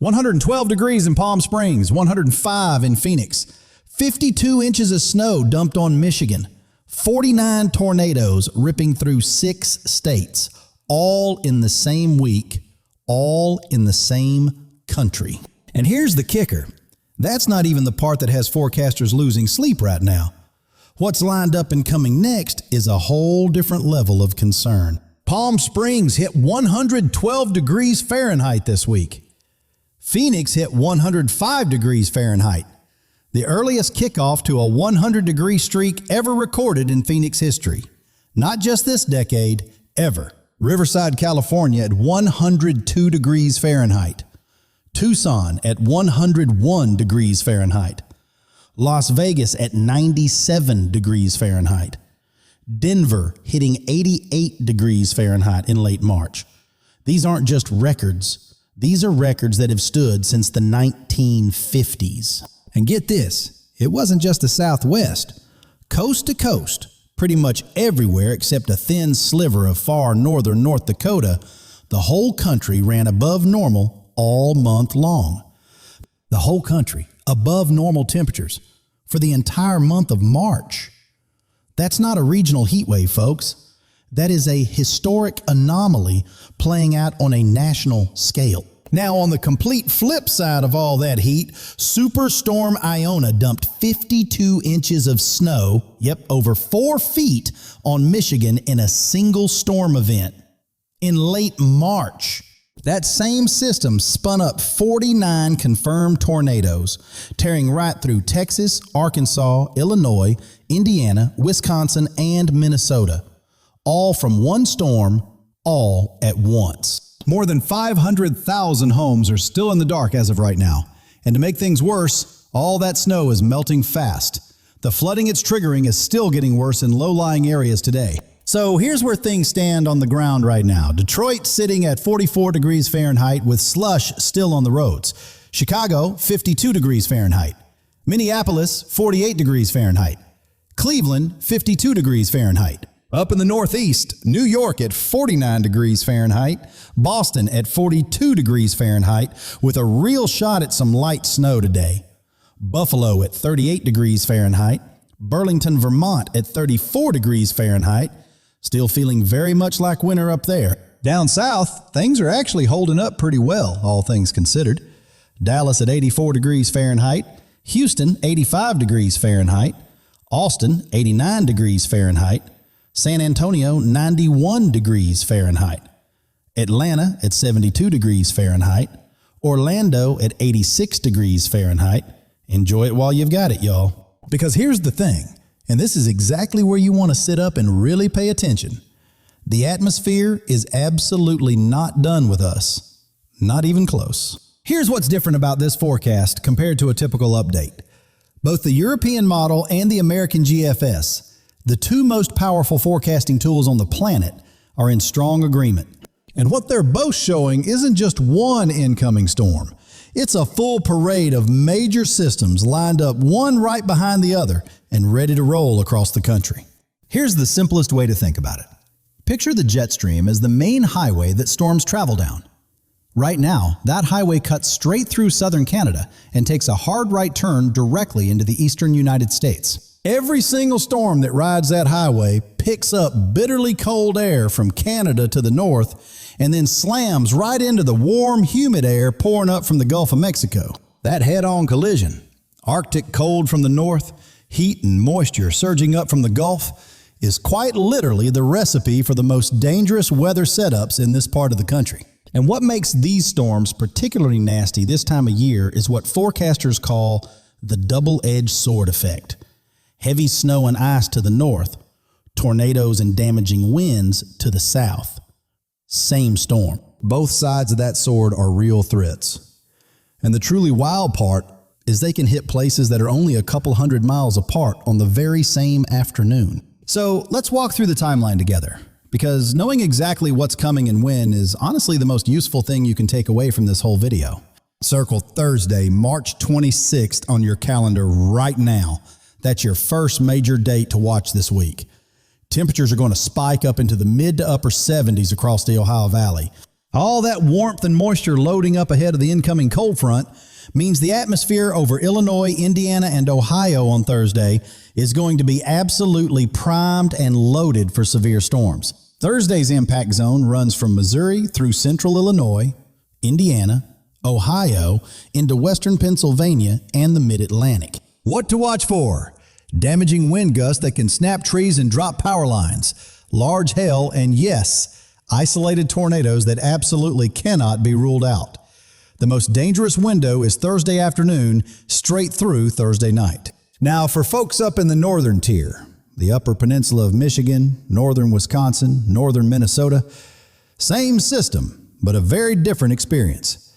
112 degrees in Palm Springs, 105 in Phoenix, 52 inches of snow dumped on Michigan, 49 tornadoes ripping through 6 states, all in the same week, all in the same country. And here's the kicker. That's not even the part that has forecasters losing sleep right now. What's lined up and coming next is a whole different level of concern. Palm Springs hit 112 degrees Fahrenheit this week. Phoenix hit 105 degrees Fahrenheit, the earliest kickoff to a 100-degree streak ever recorded in Phoenix history. Not just this decade, ever. Riverside, California at 102 degrees Fahrenheit. Tucson at 101 degrees Fahrenheit. Las Vegas at 97 degrees Fahrenheit. Denver hitting 88 degrees Fahrenheit in late March. These aren't just records. These are records that have stood since the 1950s. And get this, it wasn't just the Southwest. Coast to coast, pretty much everywhere except a thin sliver of far northern North Dakota, the whole country ran above normal all month long. The whole country above normal temperatures for the entire month of March. That's not a regional heat wave, folks. That is a historic anomaly playing out on a national scale. Now, on the complete flip side of all that heat, Superstorm Iona dumped 52 inches of snow, over 4 feet on Michigan in a single storm event in late March. That same system spun up 49 confirmed tornadoes, tearing right through Texas, Arkansas, Illinois, Indiana, Wisconsin, and Minnesota. All from one storm, all at once. More than 500,000 homes are still in the dark as of right now. And to make things worse, all that snow is melting fast. The flooding it's triggering is still getting worse in low-lying areas today. So here's where things stand on the ground right now. Detroit sitting at 44 degrees Fahrenheit with slush still on the roads. Chicago, 52 degrees Fahrenheit. Minneapolis, 48 degrees Fahrenheit. Cleveland, 52 degrees Fahrenheit. Up in the Northeast, New York at 49 degrees Fahrenheit, Boston at 42 degrees Fahrenheit with a real shot at some light snow today. Buffalo at 38 degrees Fahrenheit, Burlington, Vermont at 34 degrees Fahrenheit, still feeling very much like winter up there. Down south, things are actually holding up pretty well, all things considered. Dallas at 84 degrees Fahrenheit, Houston 85 degrees Fahrenheit, Austin 89 degrees Fahrenheit, San Antonio, 91 degrees Fahrenheit. Atlanta at 72 degrees Fahrenheit. Orlando at 86 degrees Fahrenheit. Enjoy it while you've got it, y'all. Because here's the thing, and this is exactly where you want to sit up and really pay attention. The atmosphere is absolutely not done with us. Not even close. Here's what's different about this forecast compared to a typical update. Both the European model and the American GFS, the two most powerful forecasting tools on the planet, are in strong agreement. And what they're both showing isn't just one incoming storm. It's a full parade of major systems lined up one right behind the other and ready to roll across the country. Here's the simplest way to think about it. Picture the jet stream as the main highway that storms travel down. Right now, that highway cuts straight through southern Canada and takes a hard right turn directly into the eastern United States. Every single storm that rides that highway picks up bitterly cold air from Canada to the north and then slams right into the warm, humid air pouring up from the Gulf of Mexico. That head-on collision, Arctic cold from the north, heat and moisture surging up from the Gulf, is quite literally the recipe for the most dangerous weather setups in this part of the country. And what makes these storms particularly nasty this time of year is what forecasters call the double-edged sword effect. Heavy snow and ice to the north, tornadoes and damaging winds to the south. Same storm. Both sides of that sword are real threats. And the truly wild part is they can hit places that are only a couple hundred miles apart on the very same afternoon. So let's walk through the timeline together, because knowing exactly what's coming and when is honestly the most useful thing you can take away from this whole video. Circle Thursday, March 26th on your calendar right now. That's your first major date to watch this week. Temperatures are going to spike up into the mid to upper 70s across the Ohio Valley. All that warmth and moisture loading up ahead of the incoming cold front means the atmosphere over Illinois, Indiana, and Ohio on Thursday is going to be absolutely primed and loaded for severe storms. Thursday's impact zone runs from Missouri through central Illinois, Indiana, Ohio, into western Pennsylvania, and the mid-Atlantic. What to watch for? Damaging wind gusts that can snap trees and drop power lines, large hail, and yes, isolated tornadoes that absolutely cannot be ruled out. The most dangerous window is Thursday afternoon straight through Thursday night. Now, for folks up in the northern tier, the upper peninsula of Michigan, northern Wisconsin, northern Minnesota, same system, but a very different experience.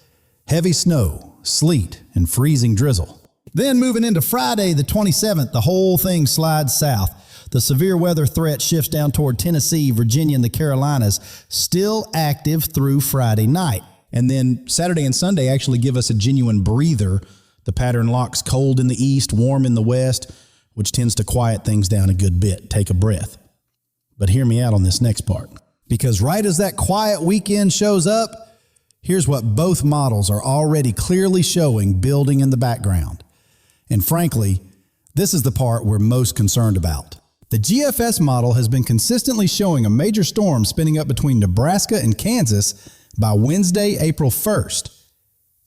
Heavy snow, sleet, and freezing drizzle. Then moving into Friday the 27th, the whole thing slides south. The severe weather threat shifts down toward Tennessee, Virginia, and the Carolinas, still active through Friday night. And then Saturday and Sunday actually give us a genuine breather. The pattern locks cold in the east, warm in the west, which tends to quiet things down a good bit. Take a breath. But hear me out on this next part. Because right as that quiet weekend shows up, here's what both models are already clearly showing building in the background. And frankly, this is the part we're most concerned about. The GFS model has been consistently showing a major storm spinning up between Nebraska and Kansas by Wednesday, April 1st.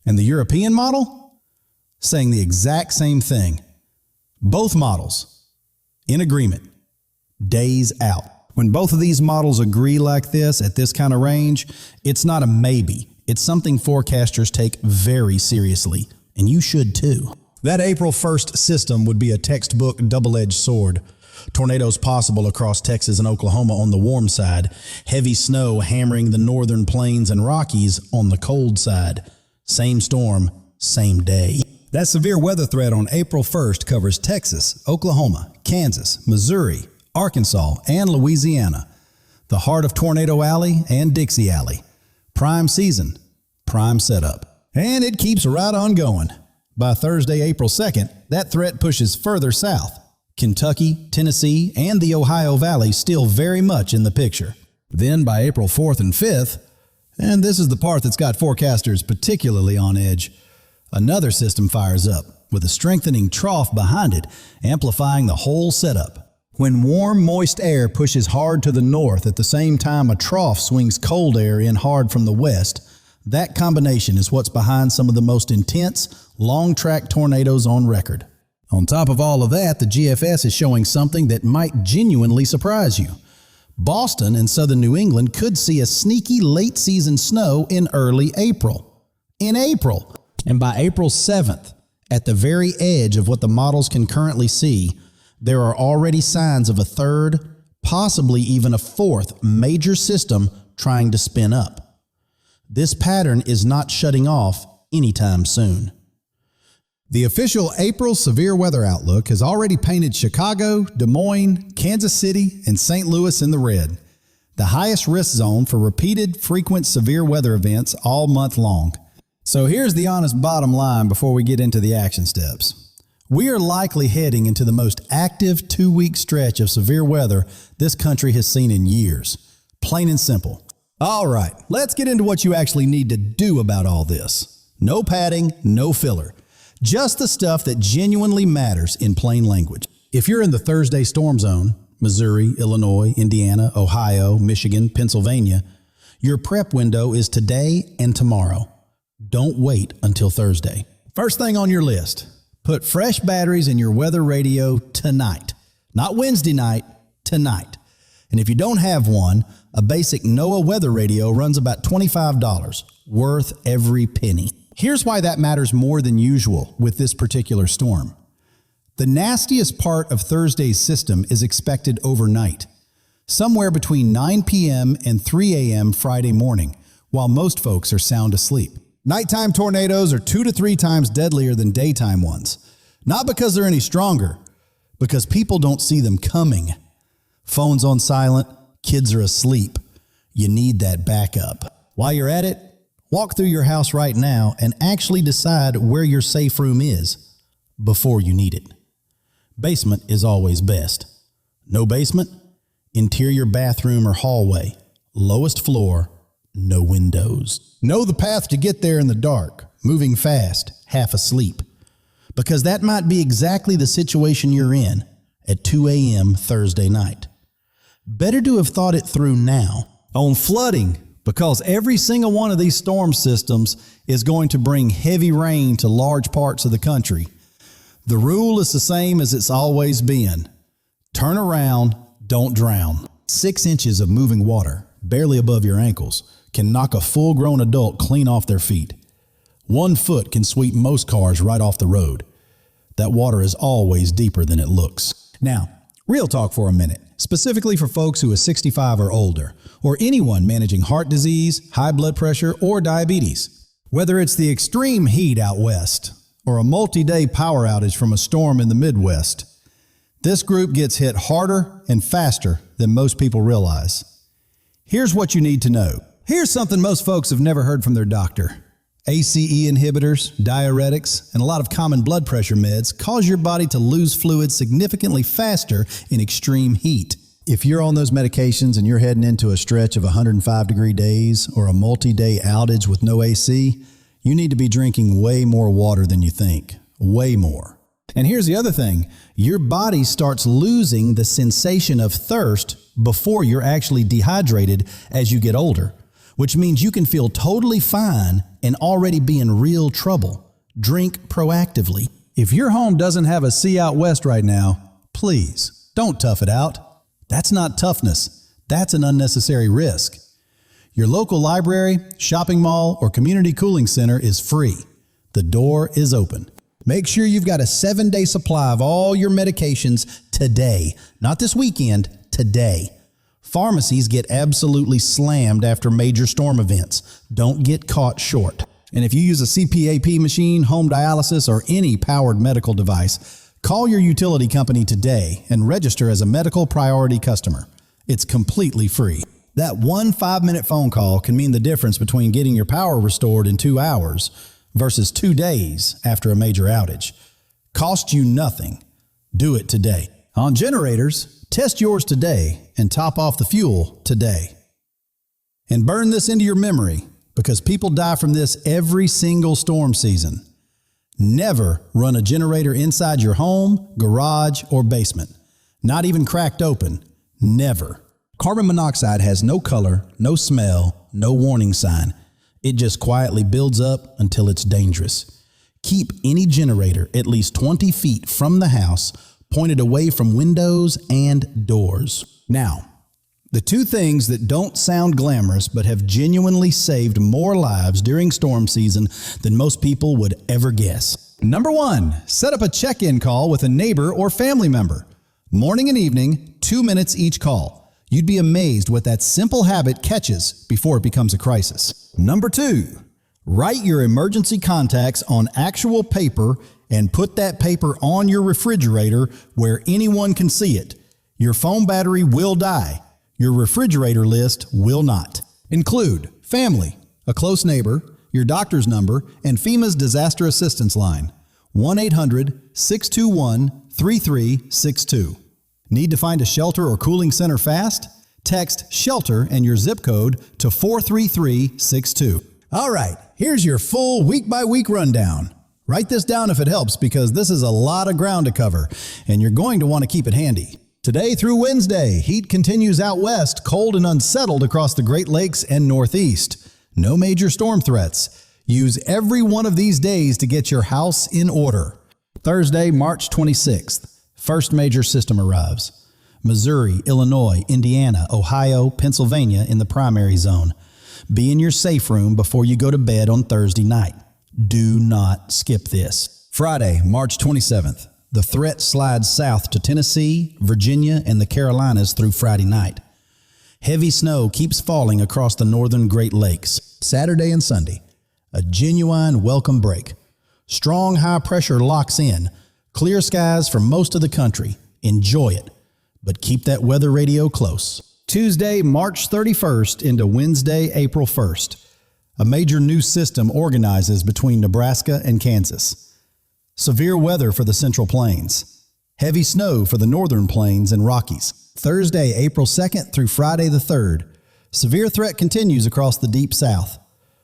And the European model? Saying the exact same thing. Both models in agreement. Days out. When both of these models agree like this at this kind of range, it's not a maybe. It's something forecasters take very seriously. And you should too. That April 1st system would be a textbook double-edged sword. Tornadoes possible across Texas and Oklahoma on the warm side. Heavy snow hammering the northern plains and Rockies on the cold side. Same storm, same day. That severe weather threat on April 1st covers Texas, Oklahoma, Kansas, Missouri, Arkansas, and Louisiana. The heart of Tornado Alley and Dixie Alley. Prime season, prime setup. And it keeps right on going. By Thursday, April 2nd, that threat pushes further south. Kentucky, Tennessee, and the Ohio Valley still very much in the picture. Then by April 4th and 5th, and this is the part that's got forecasters particularly on edge, another system fires up with a strengthening trough behind it, amplifying the whole setup. When warm, moist air pushes hard to the north at the same time a trough swings cold air in hard from the west, that combination is what's behind some of the most intense, long-track tornadoes on record. On top of all of that, the GFS is showing something that might genuinely surprise you. Boston and southern New England could see a sneaky late-season snow in early April. In April! And by April 7th, at the very edge of what the models can currently see, there are already signs of a third, possibly even a fourth major system trying to spin up. This pattern is not shutting off anytime soon. The official April severe weather outlook has already painted Chicago, Des Moines, Kansas City, and St. Louis in the red, the highest risk zone for repeated, frequent severe weather events all month long. So here's the honest bottom line before we get into the action steps. We are likely heading into the most active 2-week stretch of severe weather this country has seen in years. Plain and simple. All right, let's get into what you actually need to do about all this. No padding, no filler. Just the stuff that genuinely matters in plain language. If you're in the Thursday storm zone, Missouri, Illinois, Indiana, Ohio, Michigan, Pennsylvania, your prep window is today and tomorrow. Don't wait until Thursday. First thing on your list, put fresh batteries in your weather radio tonight. Not Wednesday night, tonight. And if you don't have one, a basic NOAA weather radio runs about $25, worth every penny. Here's why that matters more than usual with this particular storm. The nastiest part of Thursday's system is expected overnight, somewhere between 9 p.m. and 3 a.m. Friday morning, while most folks are sound asleep. Nighttime tornadoes are 2 to 3 times deadlier than daytime ones. Not because they're any stronger, because people don't see them coming. Phones on silent, kids are asleep. You need that backup. While you're at it, walk through your house right now and actually decide where your safe room is before you need it. Basement is always best. No basement? Interior bathroom or hallway. Lowest floor, no windows. Know the path to get there in the dark, moving fast, half asleep. Because that might be exactly the situation you're in at 2 a.m. Thursday night. Better to have thought it through now. On flooding, because every single one of these storm systems is going to bring heavy rain to large parts of the country. The rule is the same as it's always been. Turn around, don't drown. 6 inches of moving water, barely above your ankles, can knock a full-grown adult clean off their feet. 1 foot can sweep most cars right off the road. That water is always deeper than it looks. Now, real talk for a minute, specifically for folks who are 65 or older, or anyone managing heart disease, high blood pressure, or diabetes. Whether it's the extreme heat out west, or a multi-day power outage from a storm in the Midwest, this group gets hit harder and faster than most people realize. Here's what you need to know. Here's something most folks have never heard from their doctor. ACE inhibitors, diuretics, and a lot of common blood pressure meds cause your body to lose fluid significantly faster in extreme heat. If you're on those medications and you're heading into a stretch of 105-degree days or a multi-day outage with no AC, you need to be drinking way more water than you think. Way more. And here's the other thing. Your body starts losing the sensation of thirst before you're actually dehydrated as you get older, which means you can feel totally fine and already be in real trouble. Drink proactively. If your home doesn't have a sea out west right now, please don't tough it out. That's not toughness. That's an unnecessary risk. Your local library, shopping mall, or community cooling center is free. The door is open. Make sure you've got a 7-day supply of all your medications today. Not this weekend, today. Pharmacies get absolutely slammed after major storm events. Don't get caught short. And if you use a CPAP machine, home dialysis, or any powered medical device, call your utility company today and register as a medical priority customer. It's completely free. That 1 5-minute phone call can mean the difference between getting your power restored in 2 hours versus 2 days after a major outage. Cost you nothing. Do it today. On generators, test yours today and top off the fuel today. And burn this into your memory, because people die from this every single storm season. Never run a generator inside your home, garage, or basement. Not even cracked open. Never. Carbon monoxide has no color, no smell, no warning sign. It just quietly builds up until it's dangerous. Keep any generator at least 20 feet from the house, pointed away from windows and doors. Now, the 2 things that don't sound glamorous but have genuinely saved more lives during storm season than most people would ever guess. Number 1, set up a check-in call with a neighbor or family member. Morning and evening, 2 minutes each call. You'd be amazed what that simple habit catches before it becomes a crisis. Number 2, write your emergency contacts on actual paper and put that paper on your refrigerator where anyone can see it. Your phone battery will die. Your refrigerator list will not. Include family, a close neighbor, your doctor's number, and FEMA's disaster assistance line, 1-800-621-3362. Need to find a shelter or cooling center fast? Text SHELTER and your zip code to 43362. All right, here's your full week-by-week rundown. Write this down if it helps, because this is a lot of ground to cover, and you're going to want to keep it handy. Today through Wednesday, heat continues out west, cold and unsettled across the Great Lakes and Northeast. No major storm threats. Use every one of these days to get your house in order. Thursday, March 26th. First major system arrives. Missouri, Illinois, Indiana, Ohio, Pennsylvania in the primary zone. Be in your safe room before you go to bed on Thursday night. Do not skip this. Friday, March 27th. The threat slides south to Tennessee, Virginia, and the Carolinas through Friday night. Heavy snow keeps falling across the northern Great Lakes. Saturday and Sunday. A genuine welcome break. Strong high pressure locks in. Clear skies for most of the country. Enjoy it, but keep that weather radio close. Tuesday, March 31st into Wednesday, April 1st. A major new system organizes between Nebraska and Kansas. Severe weather for the Central Plains. Heavy snow for the Northern Plains and Rockies. Thursday, April 2nd through Friday the 3rd. Severe threat continues across the Deep South.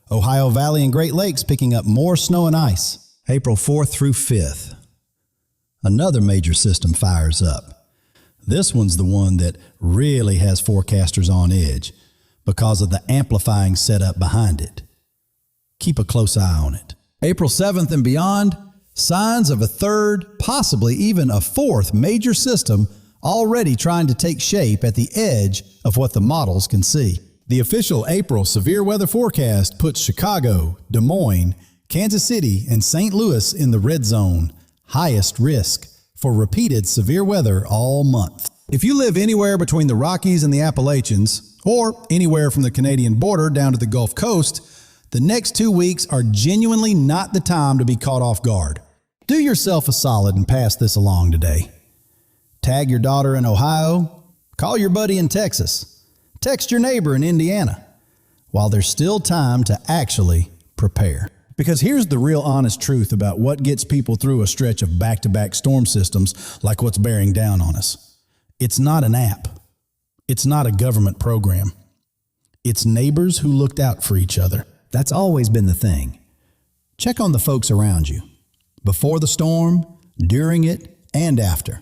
Ohio Valley and Great Lakes picking up more snow and ice. April 4th through 5th. Another major system fires up. This one's the one that really has forecasters on edge because of the amplifying setup behind it. Keep a close eye on it. April 7th and beyond, signs of a third, possibly even a fourth major system already trying to take shape at the edge of what the models can see. The official April severe weather forecast puts Chicago, Des Moines, Kansas City, and St. Louis in the red zone, highest risk for repeated severe weather all month. If you live anywhere between the Rockies and the Appalachians, or anywhere from the Canadian border down to the Gulf Coast, the next 2 weeks are genuinely not the time to be caught off guard. Do yourself a solid and pass this along today. Tag your daughter in Ohio, call your buddy in Texas, text your neighbor in Indiana, while there's still time to actually prepare. Because here's the real honest truth about what gets people through a stretch of back-to-back storm systems like what's bearing down on us. It's not an app. It's not a government program. It's neighbors who looked out for each other. That's always been the thing. Check on the folks around you, before the storm, during it, and after.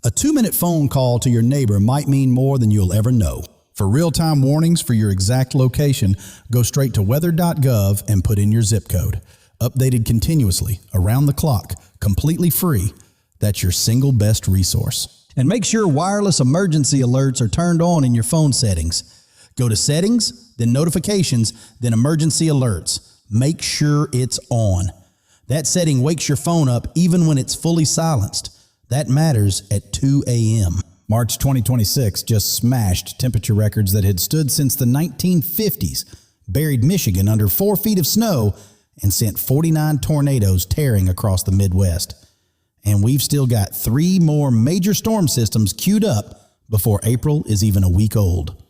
A 2-minute phone call to your neighbor might mean more than you'll ever know. For real-time warnings for your exact location, go straight to weather.gov and put in your zip code. Updated continuously, around the clock, completely free. That's your single best resource. And make sure wireless emergency alerts are turned on in your phone settings. Go to Settings, then Notifications, then Emergency Alerts. Make sure it's on. That setting wakes your phone up even when it's fully silenced. That matters at 2 a.m. March 2026 just smashed temperature records that had stood since the 1950s, buried Michigan under 4 feet of snow, and sent 49 tornadoes tearing across the Midwest. And we've still got 3 more major storm systems queued up before April is even a week old.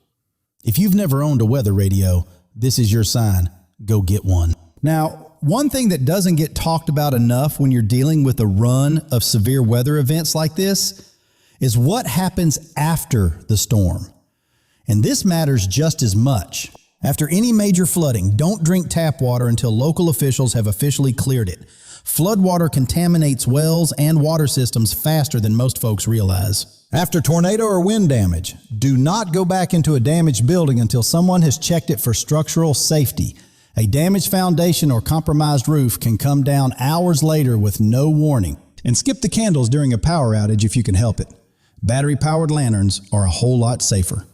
If you've never owned a weather radio, this is your sign. Go get one. Now, one thing that doesn't get talked about enough when you're dealing with a run of severe weather events like this is what happens after the storm. And this matters just as much. After any major flooding, don't drink tap water until local officials have officially cleared it. Floodwater contaminates wells and water systems faster than most folks realize. After tornado or wind damage, do not go back into a damaged building until someone has checked it for structural safety. A damaged foundation or compromised roof can come down hours later with no warning. And skip the candles during a power outage if you can help it. Battery-powered lanterns are a whole lot safer.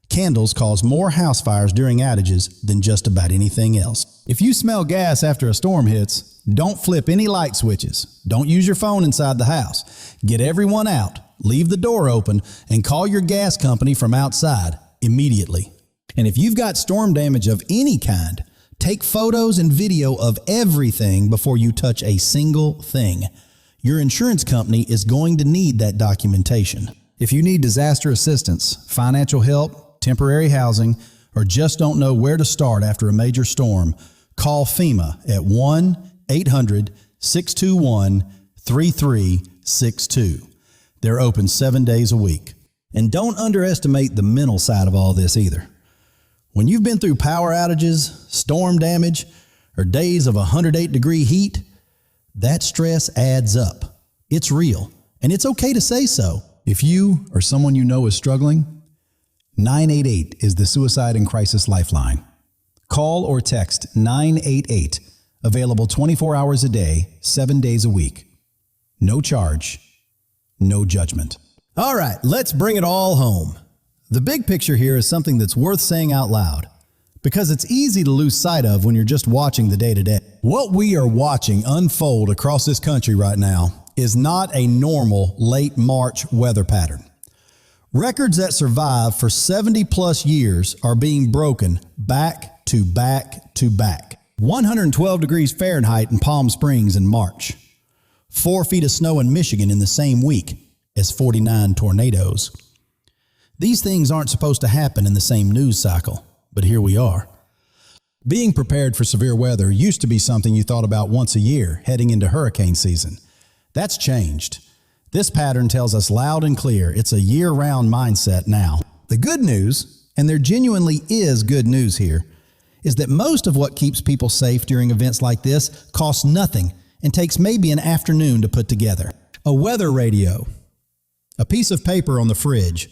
Candles cause more house fires during outages than just about anything else. If you smell gas after a storm hits, don't flip any light switches. Don't use your phone inside the house. Get everyone out, leave the door open, and call your gas company from outside immediately. And if you've got storm damage of any kind, take photos and video of everything before you touch a single thing. Your insurance company is going to need that documentation. If you need disaster assistance, financial help, temporary housing, or just don't know where to start after a major storm, call FEMA at 1-800-621-3362. They're open 7 days a week. And don't underestimate the mental side of all this either. When you've been through power outages, storm damage, or days of 108-degree heat, that stress adds up. It's real, and it's okay to say so. If you or someone you know is struggling, 988 is the Suicide and Crisis Lifeline. Call or text 988, available 24 hours a day, 7 days a week. No charge, no judgment. All right, let's bring it all home. The big picture here is something that's worth saying out loud, because it's easy to lose sight of when you're just watching the day-to-day. What we are watching unfold across this country right now is not a normal late March weather pattern. Records that survive for 70-plus years are being broken back to back to back. 112 degrees Fahrenheit in Palm Springs in March. 4 feet of snow in Michigan in the same week as 49 tornadoes. These things aren't supposed to happen in the same news cycle, but here we are. Being prepared for severe weather used to be something you thought about once a year heading into hurricane season. That's changed. This pattern tells us loud and clear it's a year-round mindset now. The good news and there genuinely is good news here, is that most of what keeps people safe during events like this costs nothing and takes maybe an afternoon to put together. A weather radio, a piece of paper on the fridge,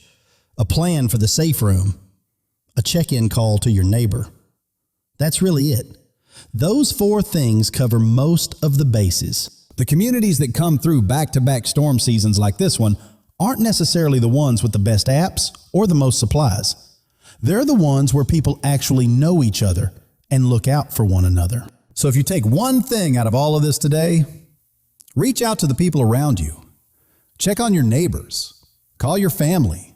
a plan for the safe room, a check-in call to your neighbor. That's really it. Those 4 things cover most of the bases. The communities that come through back-to-back storm seasons like this one aren't necessarily the ones with the best apps or the most supplies. They're the ones where people actually know each other and look out for one another. So if you take one thing out of all of this today, reach out to the people around you. Check on your neighbors. Call your family.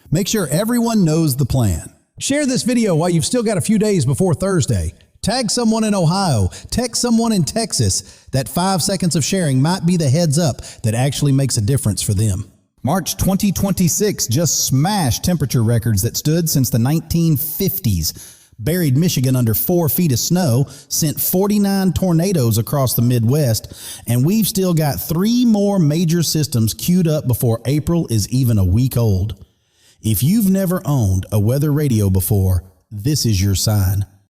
Make sure everyone knows the plan. Share this video while you've still got a few days before Thursday. Tag someone in Ohio. Text someone in Texas. That 5 seconds of sharing might be the heads up that actually makes a difference for them. March 2026 just smashed temperature records that stood since the 1950s. Buried Michigan under 4 feet of snow, sent 49 tornadoes across the Midwest, and we've still got 3 more major systems queued up before April is even a week old. If you've never owned a weather radio before, this is your sign.